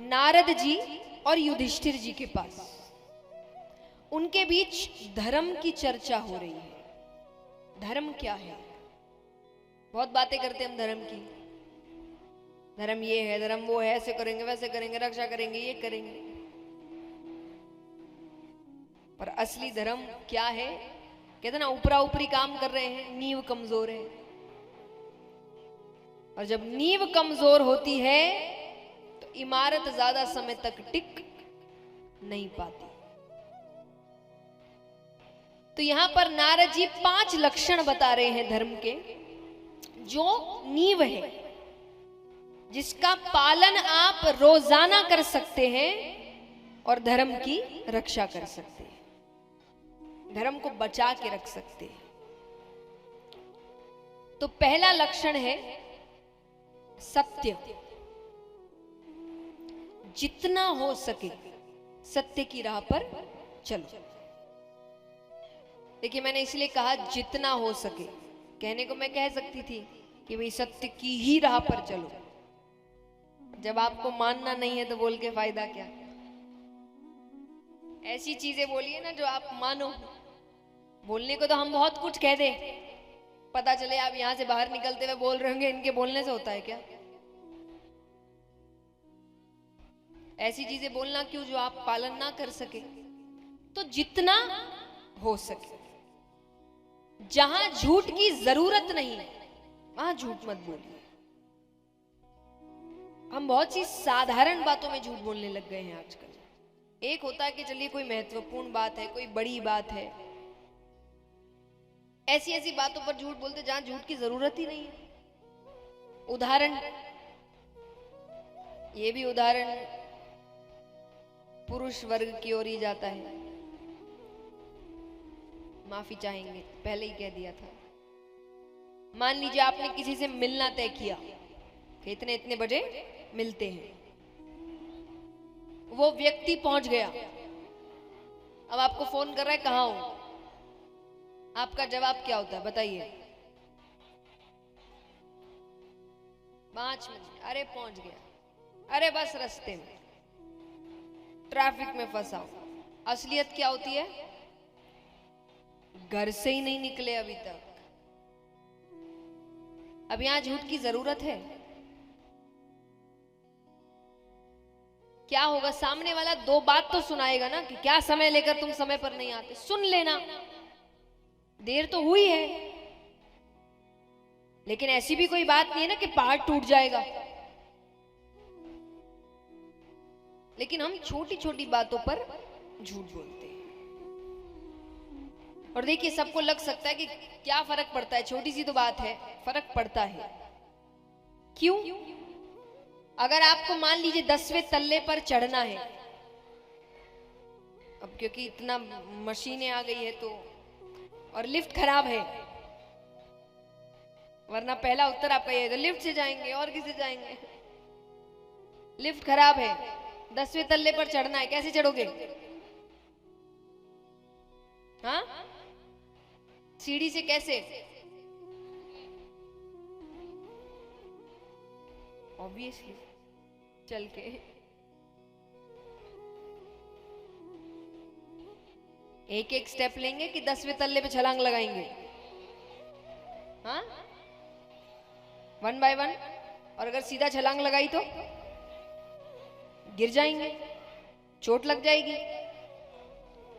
नारद जी और युधिष्ठिर जी के पास। उनके बीच धर्म की चर्चा हो रही है। धर्म क्या है? बहुत बातें करते हम धर्म की। धर्म ये है, धर्म वो है, ऐसे करेंगे, वैसे करेंगे, रक्षा करेंगे, ये करेंगे। पर असली धर्म क्या है? कहते ना, ऊपरा ऊपरी काम कर रहे हैं, नींव कमजोर है। और जब नींव कमजोर होती है तो इमारत ज्यादा समय तक टिक नहीं पाती। तो यहां पर नारद जी 5 लक्षण बता रहे हैं धर्म के, जो नींव है, जिसका पालन आप रोजाना कर सकते हैं और धर्म की रक्षा कर सकते हैं, धर्म को बचा के रख सकते हैं। तो पहला लक्षण है सत्य। जितना हो सके सत्य की राह पर चलो। देखिए, मैंने इसलिए कहा जितना हो सके। कहने को मैं कह सकती थी कि भाई सत्य की ही राह पर चलो। जब आपको मानना नहीं है तो बोल के फायदा क्या? ऐसी चीजें बोलिए ना जो आप मानो। बोलने को तो हम बहुत कुछ कह दे, पता चले आप यहां से बाहर निकलते हुए बोल रहे होंगे इनके बोलने से होता है क्या? ऐसी चीजें बोलना क्यों जो आप पालन ना कर सके। तो जितना हो सके, जहां झूठ की जरूरत नहीं वहां झूठ मत बोलिए। हम बहुत सी साधारण बातों में झूठ बोलने लग गए हैं आजकल। एक होता है कि चलिए कोई महत्वपूर्ण बात है, कोई बड़ी बात है, ऐसी ऐसी बातों पर झूठ बोलते जहां झूठ की जरूरत ही नहीं है। उदाहरण, ये भी उदाहरण पुरुष वर्ग की ओर ही जाता है, माफी चाहेंगे, पहले ही कह दिया था। मान लीजिए आपने किसी से मिलना तय किया कि इतने इतने बजे मिलते हैं। वो व्यक्ति पहुंच गया, अब आपको फोन कर रहा है, कहां हो? आपका जवाब क्या होता है बताइए? 5 मिनट। अरे पहुंच गया। अरे बस रास्ते में ट्रैफिक में फंसा हूं। असलियत क्या होती है? घर से ही नहीं निकले अभी तक। अब यहां झूठ की जरूरत है? क्या होगा? सामने वाला 2 बात तो सुनाएगा ना कि क्या समय लेकर तुम समय पर नहीं आते। सुन लेना, देर तो हुई है, लेकिन ऐसी भी कोई बात नहीं है ना कि पहाड़ टूट जाएगा। लेकिन हम छोटी छोटी बातों पर झूठ बोलते हैं। और देखिए, सबको लग सकता है कि क्या फर्क पड़ता है, छोटी सी तो बात है। फर्क पड़ता है। क्यों? अगर आपको मान लीजिए 10वें तल्ले पर चढ़ना है, अब क्योंकि इतना मशीनें आ गई है तो, और लिफ्ट खराब है, वरना पहला उत्तर आपका ये है, तो लिफ्ट से जाएंगे और किसे जाएंगे? लिफ्ट खराब है, 10वें तल्ले पर चढ़ना है, कैसे चढ़ोगे? हाँ, सीढ़ी से कैसे? ऑब्वियसली चल के। एक एक स्टेप लेंगे कि 10वें तल्ले पे छलांग लगाएंगे? हाँ, 1 बाय 1। और अगर सीधा छलांग लगाई तो गिर जाएंगे, चोट लग जाएगी।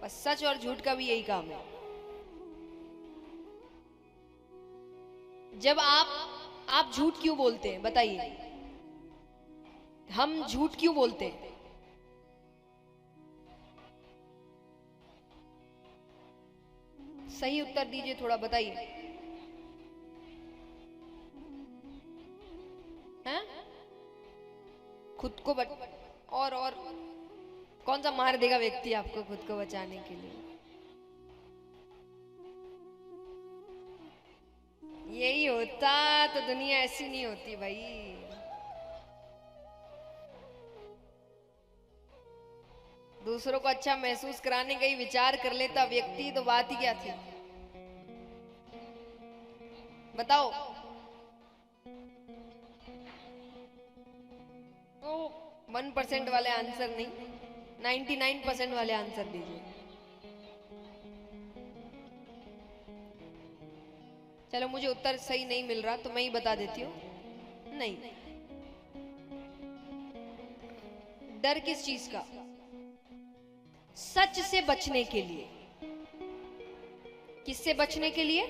बस सच और झूठ का भी यही काम है। जब आप झूठ क्यों बोलते हैं बताइए? हम झूठ क्यों बोलते हैं? सही उत्तर दीजिए थोड़ा, बताइए। हैं? खुद को और कौन सा मार देगा व्यक्ति आपको खुद को बचाने के लिए? यही होता तो दुनिया ऐसी नहीं होती भाई। दूसरों को अच्छा महसूस कराने का ही विचार कर लेता व्यक्ति तो बात ही क्या थी? बताओ। तो 1% वाले आंसर नहीं, 99% वाले आंसर दीजिए। चलो मुझे उत्तर सही नहीं मिल रहा तो मैं ही बता देती हूँ। नहीं, डर किस चीज का? सच से बचने के लिए। किससे बचने के लिए?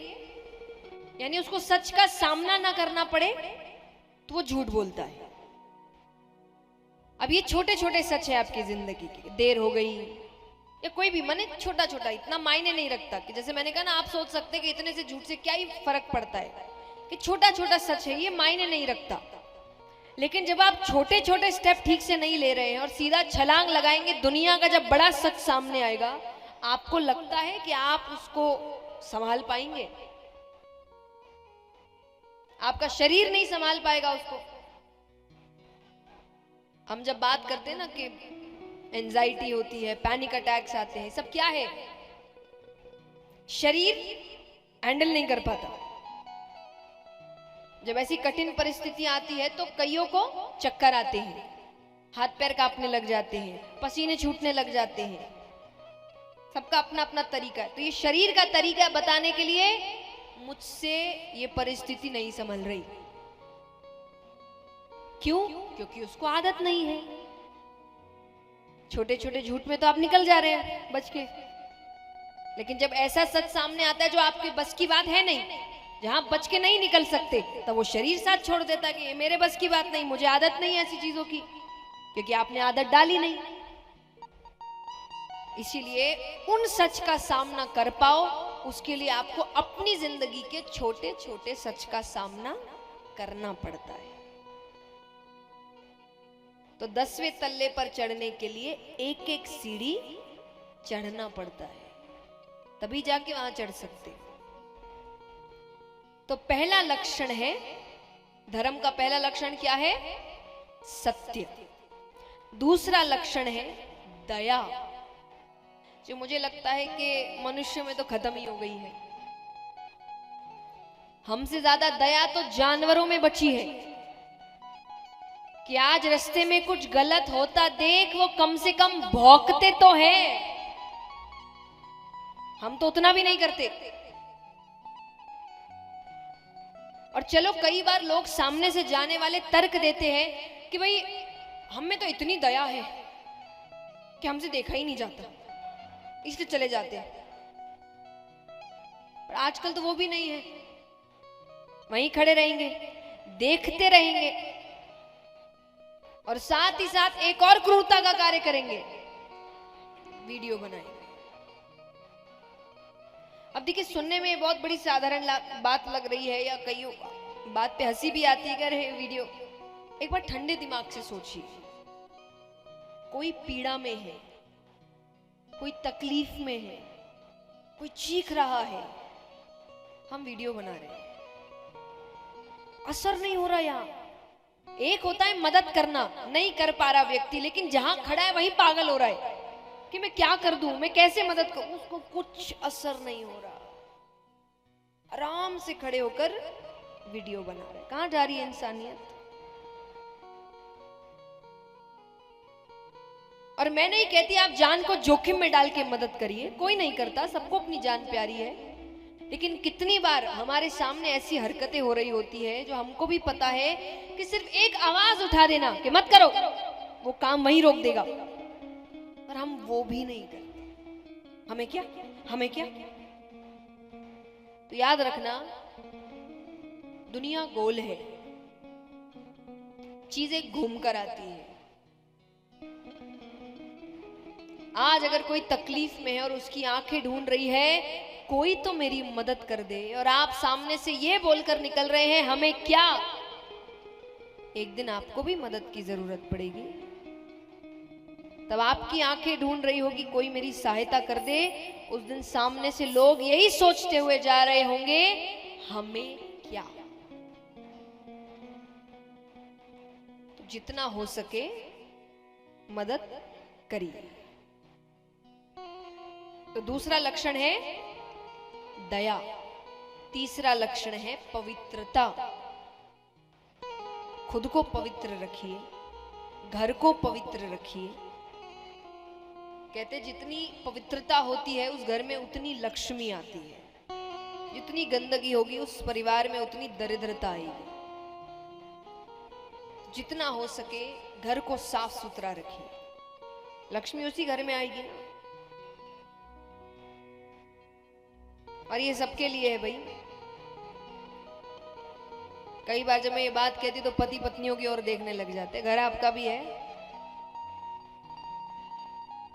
यानी उसको सच का सामना ना करना पड़े तो वो झूठ बोलता है। अब ये छोटे छोटे सच है आपकी जिंदगी के, देर हो गई या कोई भी, माने छोटा छोटा, इतना मायने नहीं रखता कि जैसे मैंने कहा ना, आप सोच सकते हैं कि इतने से झूठ से क्या ही फर्क पड़ता है, कि छोटा छोटा सच है, ये मायने नहीं रखता। लेकिन जब आप छोटे छोटे स्टेप ठीक से नहीं ले रहे हैं और सीधा छलांग लगाएंगे, दुनिया का जब बड़ा सच सामने आएगा, आपको लगता है कि आप उसको संभाल पाएंगे? आपका शरीर नहीं संभाल पाएगा उसको। हम जब बात करते हैं ना कि एंजाइटी होती है, पैनिक अटैक्स आते हैं, सब क्या है? शरीर हैंडल नहीं कर पाता। जब ऐसी कठिन परिस्थितियां आती है तो कईयों को चक्कर आते हैं, हाथ पैर कांपने लग जाते हैं, पसीने छूटने लग जाते हैं। सबका अपना अपना तरीका है। तो ये शरीर का तरीका बताने के लिए मुझसे ये परिस्थिति नहीं संभल रही। क्यों? क्योंकि उसको आदत नहीं है। छोटे छोटे झूठ में तो आप निकल जा रहे हैं बच के, लेकिन जब ऐसा सच सामने आता है जो आपके बस की बात है नहीं, जहां बच के नहीं निकल सकते, तब वो शरीर साथ छोड़ देता कि ये मेरे बस की बात नहीं, मुझे आदत नहीं है ऐसी चीजों की, क्योंकि आपने आदत डाली नहीं। इसीलिए उन सच का सामना कर पाओ, उसके लिए आपको अपनी जिंदगी के छोटे छोटे सच का सामना करना पड़ता है। तो 10वें तल्ले पर चढ़ने के लिए एक एक सीढ़ी चढ़ना पड़ता है, तभी जाके वहां चढ़ सकते। तो पहला लक्षण है, धर्म का पहला लक्षण क्या है? सत्य। दूसरा लक्षण है दया, जो मुझे लगता है कि मनुष्य में तो खत्म ही हो गई है। हमसे ज्यादा दया तो जानवरों में बची है, कि आज रास्ते में कुछ गलत होता देख वो कम से कम भौंकते तो हैं। हम तो उतना भी नहीं करते। और चलो कई बार लोग सामने से जाने वाले तर्क देते हैं कि भाई हम में तो इतनी दया है कि हमसे देखा ही नहीं जाता, इसलिए चले जाते हैं। पर आजकल तो वो भी नहीं है, वहीं खड़े रहेंगे, देखते रहेंगे और साथ ही साथ एक और क्रूरता का कार्य करेंगे, वीडियो बनाएंगे। अब देखिए, सुनने में बहुत बड़ी साधारण बात लग रही है, या कई बात पे हंसी भी आती है, अगर वीडियो। एक बार ठंडे दिमाग से सोचिए, कोई पीड़ा में है, कोई तकलीफ में है, कोई चीख रहा है, हम वीडियो बना रहे हैं, असर नहीं हो रहा। यहां एक होता है मदद करना, नहीं कर पा रहा व्यक्ति, लेकिन जहां खड़ा है वहीं पागल हो रहा है कि मैं क्या कर दूं, मैं कैसे मदद करूं, उसको कुछ असर नहीं हो रहा। आराम से खड़े होकर वीडियो बना रहे। कहां जा रही है इंसानियत? और मैं नहीं कहती आप जान को जोखिम में डाल के मदद करिए, कोई नहीं करता, सबको अपनी जान प्यारी है। लेकिन कितनी बार हमारे सामने ऐसी हरकतें हो रही होती है जो हमको भी पता है कि सिर्फ एक आवाज उठा देना कि मत करो, वो काम वहीं रोक देगा, पर हम वो भी नहीं करते। हमें क्या, हमें क्या? तो याद रखना, दुनिया गोल है, चीजें घूम कर आती है। आज अगर कोई तकलीफ में है और उसकी आंखें ढूंढ रही है कोई तो मेरी मदद कर दे, और आप सामने से ये बोलकर निकल रहे हैं हमें क्या, एक दिन आपको भी मदद की जरूरत पड़ेगी। तब आपकी आंखें ढूंढ रही होगी कोई मेरी सहायता कर दे, उस दिन सामने से लोग यही सोचते हुए जा रहे होंगे हमें क्या। तो जितना हो सके मदद करिए। तो दूसरा लक्षण है दया, तीसरा लक्षण है पवित्रता। खुद को पवित्र रखिए, घर को पवित्र रखिए। कहते जितनी पवित्रता होती है उस घर में उतनी लक्ष्मी आती है, जितनी गंदगी होगी उस परिवार में उतनी दरिद्रता आएगी। जितना हो सके घर को साफ सुथरा रखिए, लक्ष्मी उसी घर में आएगी ना। और ये सबके लिए है भाई। कई बार जब मैं ये बात कहती तो पति पत्नियों की ओर देखने लग जाते। घर आपका भी है,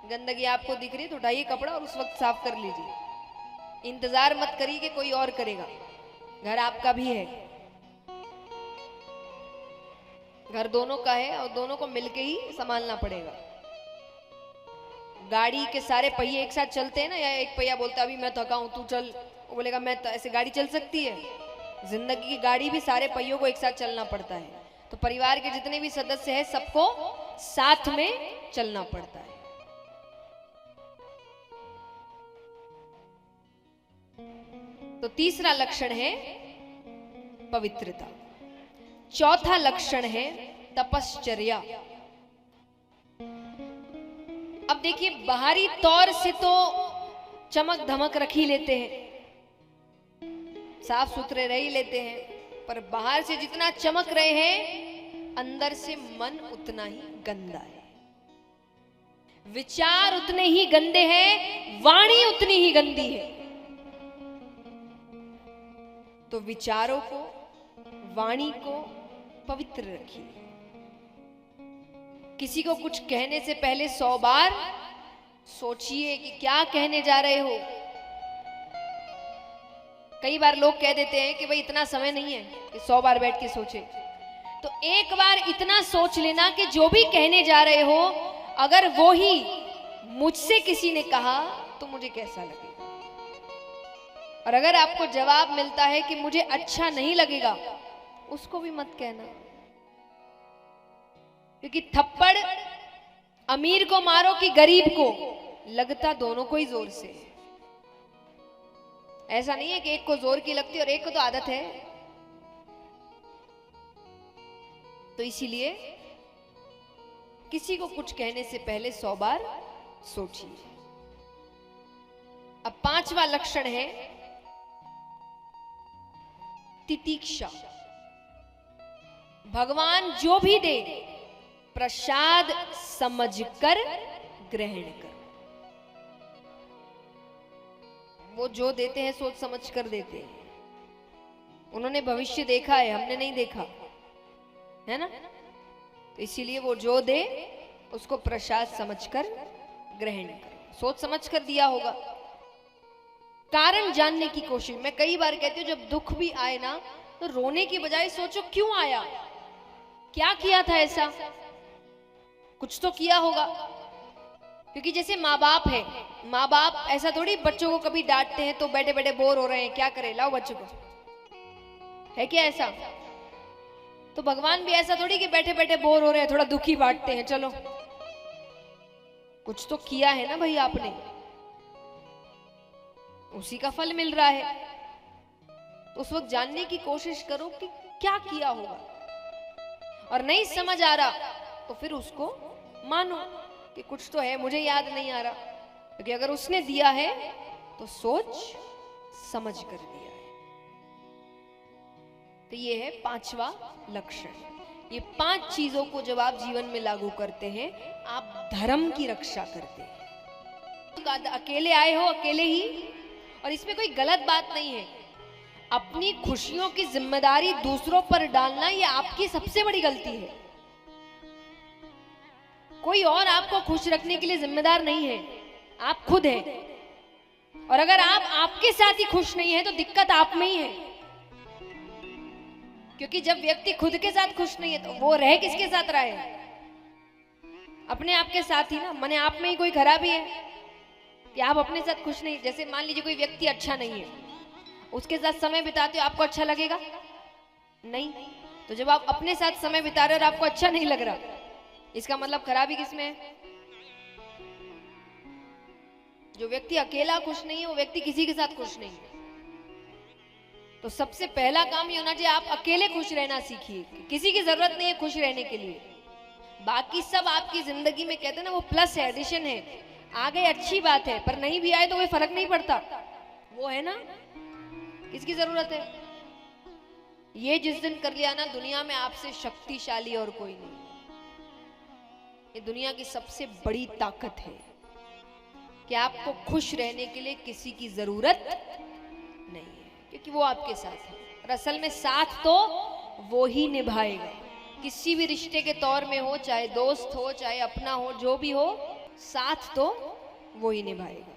गंदगी आपको दिख रही तो उठाइए कपड़ा और उस वक्त साफ कर लीजिए। इंतजार मत करिए कि कोई और करेगा, घर आपका भी है। घर दोनों का है और दोनों को मिलके ही संभालना पड़ेगा। गाड़ी के सारे पहिए एक साथ चलते हैं ना, या एक पहिया बोलता है अभी मैं थका हूं तू चल, वो बोलेगा मैं तो, ऐसे गाड़ी चल सकती है? जिंदगी की गाड़ी भी सारे पहियों को एक साथ चलना पड़ता है। तो परिवार के जितने भी सदस्य हैं सबको साथ में चलना पड़ता है। तो तीसरा लक्षण है पवित्रता। चौथा लक्षण है तपश्चर्या। अब देखिए, बाहरी तौर से तो चमक धमक रख ही लेते हैं, साफ सुथरे रह ही लेते हैं, पर बाहर से जितना चमक रहे हैं अंदर से मन उतना ही गंदा है। विचार उतने ही गंदे हैं, वाणी उतनी ही गंदी है। तो विचारों को, वाणी को पवित्र रखिए। किसी को कुछ कहने से पहले 100 बार सोचिए कि क्या कहने जा रहे हो। कई बार लोग कह देते हैं कि भाई इतना समय नहीं है कि 100 बार बैठ के सोचे। तो एक बार इतना सोच लेना कि जो भी कहने जा रहे हो, अगर वो ही मुझसे किसी ने कहा तो मुझे कैसा लगेगा। और अगर आपको जवाब मिलता है कि मुझे अच्छा नहीं लगेगा, उसको भी मत कहना। क्योंकि थप्पड़ अमीर को मारो कि गरीब को, लगता दोनों को ही जोर से। ऐसा नहीं है कि एक को जोर की लगती और एक को तो आदत है। तो इसीलिए किसी को कुछ कहने से पहले 100 बार सोचिए। अब पांचवा लक्षण है तितीक्षा। भगवान जो भी दे प्रसाद समझकर ग्रहण कर। वो जो देते हैं सोच समझ कर देते हैं। उन्होंने भविष्य देखा है, हमने नहीं देखा है ना। तो इसीलिए वो जो दे उसको प्रसाद समझकर ग्रहण कर। सोच समझ कर दिया होगा। कारण जानने की कोशिश। मैं कई बार कहती हूँ जब दुख भी आए ना, तो रोने की बजाय सोचो क्यों आया, क्या किया था ऐसा, कुछ तो किया होगा। क्योंकि जैसे माँ बाप है, माँ बाप ऐसा थोड़ी बच्चों को कभी डांटते हैं तो बैठे बैठे बोर हो रहे हैं क्या करें, लाओ बच्चों को, है क्या ऐसा? तो भगवान भी ऐसा थोड़ी कि बैठे बैठे बोर हो रहे हैं थोड़ा दुखी बांटते हैं, चलो कुछ तो किया है ना भाई आपने, उसी का फल मिल रहा है। तो उस वक्त जानने की कोशिश करो कि क्या किया होगा। और नहीं समझ आ रहा तो फिर उसको मानो कि कुछ तो है, मुझे याद नहीं आ रहा, क्योंकि अगर उसने दिया है तो सोच समझ कर दिया है। तो ये है पांचवा लक्षण। ये 5 चीजों को जब आप जीवन में लागू करते हैं, आप धर्म की रक्षा करते हैं। अकेले आए हो, अकेले ही, और इसमें कोई गलत बात नहीं है। अपनी खुशियों की जिम्मेदारी दूसरों पर डालना ये आपकी सबसे बड़ी गलती है। कोई और आपको खुश रखने के लिए जिम्मेदार नहीं है, आप खुद हैं। और अगर आप आपके साथ ही खुश नहीं है तो दिक्कत आप में ही है। क्योंकि जब व्यक्ति खुद के साथ खुश नहीं है तो वो रह किसके साथ रहा है? अपने आप के साथ ही ना। माने आप में ही कोई खराबी है कि आप अपने साथ खुश नहीं। जैसे मान लीजिए कोई व्यक्ति अच्छा नहीं है, उसके साथ समय बिताते हो, आपको अच्छा लगेगा? नहीं। तो जब आप अपने साथ समय बिता रहे हो और आपको अच्छा नहीं लग रहा, इसका मतलब खराबी किसमें है? जो व्यक्ति अकेला खुश नहीं है वो व्यक्ति किसी के साथ खुश नहीं है। तो सबसे पहला काम ये होना चाहिए, आप अकेले खुश रहना सीखिए। किसी की जरूरत नहीं है खुश रहने के लिए। बाकी सब आपकी जिंदगी में कहते हैं ना वो प्लस है, एडिशन है, आ गए अच्छी बात है, पर नहीं भी आए तो कोई फर्क नहीं पड़ता, वो है ना, किसकी जरूरत है। ये जिस दिन कर लिया ना, दुनिया में आपसे शक्तिशाली और कोई नहीं। ये दुनिया की सबसे बड़ी ताकत है कि आपको खुश रहने के लिए किसी की जरूरत नहीं है, क्योंकि वो आपके साथ है। और असल में साथ तो वो ही निभाएगा, किसी भी रिश्ते के तौर में हो, चाहे दोस्त हो चाहे अपना हो, जो भी हो, साथ तो वो ही निभाएगा।